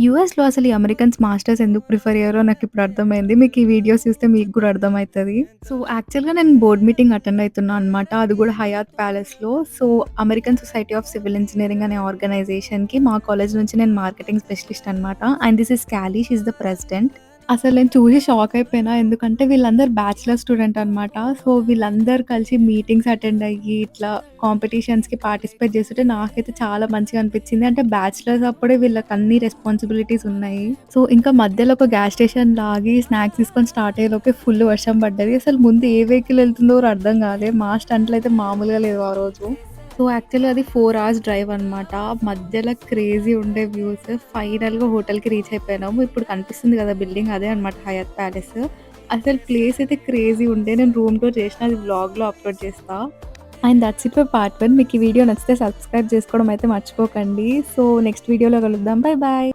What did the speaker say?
యూఎస్‌లో అసలు ఈ అమెరికన్స్ మాస్టర్స్ ఎందుకు ప్రిఫర్ అయ్యారో నాకిప్పుడు అర్థమైంది. మీకు ఈ వీడియోస్ చూస్తే మీకు గూడా అర్థమైతది. సో, యాక్చువల్‌గా నేను బోర్డ్ మీటింగ్ అటెండ్ అయితున్నా అనమాట. అది గూడా హయాత్ ప్యాలెస్‌లో. So, American Society of Civil Engineering అనే ఆర్గనైజేషన్‌కి మా కాలేజ్ నుంచి నేను మార్కెటింగ్ స్పెషలిస్ట్ అనమాట. And this is Callie. She is the president. అసలు నేను చూసి షాక్ అయిపోయినా. ఎందుకంటే వీళ్ళందరూ బ్యాచిలర్ స్టూడెంట్ అనమాట. సో, వీళ్ళందరూ కలిసి మీటింగ్స్ అటెండ్ అయ్యి, ఇట్లా కాంపిటీషన్స్‌కి పార్టిసిపేట్ చేస్తుంటే నాకైతే చాలా మంచిగా అనిపించింది. అంటే బ్యాచిలర్స్ అప్పుడే వీళ్ళకి అన్ని రెస్పాన్సిబిలిటీస్ ఉన్నాయి. సో, ఇంకా మధ్యలో ఒక గ్యాస్ స్టేషన్‌లో ఆగి స్నాక్స్ తీసుకొని స్టార్ట్ అయ్యేలోపే ఫుల్ వర్షం పడ్డది. అసలు ముందు ఏ వెహికల్ ఎళ్తుందో కూడా అర్థం కాలే. మా స్టంట్‌లయితే మామూలుగా లేవు ఆ రోజు. సో, యాక్చువల్‌గా అది 4 అవర్స్ డ్రైవ్ అనమాట. మధ్యలో క్రేజీ ఉండే వ్యూస్. ఫైనల్‌గా హోటల్‌కి రీచ్ అయిపోయినాము. ఇప్పుడు కనిపిస్తుంది కదా బిల్డింగ్ అదే అనమాట హయత్ ప్యాలెస్. అసలు ప్లేస్ అయితే క్రేజీ ఉండే. నేను రూమ్ టూర్ చేసిన. అది వ్లాగ్‌లో అప్‌లోడ్ చేస్తా. And that's it for part 1. మీకు ఈ వీడియో నచ్చితే సబ్స్క్రైబ్ చేసుకోవడం అయితే మర్చిపోకండి. సో, నెక్స్ట్ వీడియోలో కలుద్దాం. Bye bye.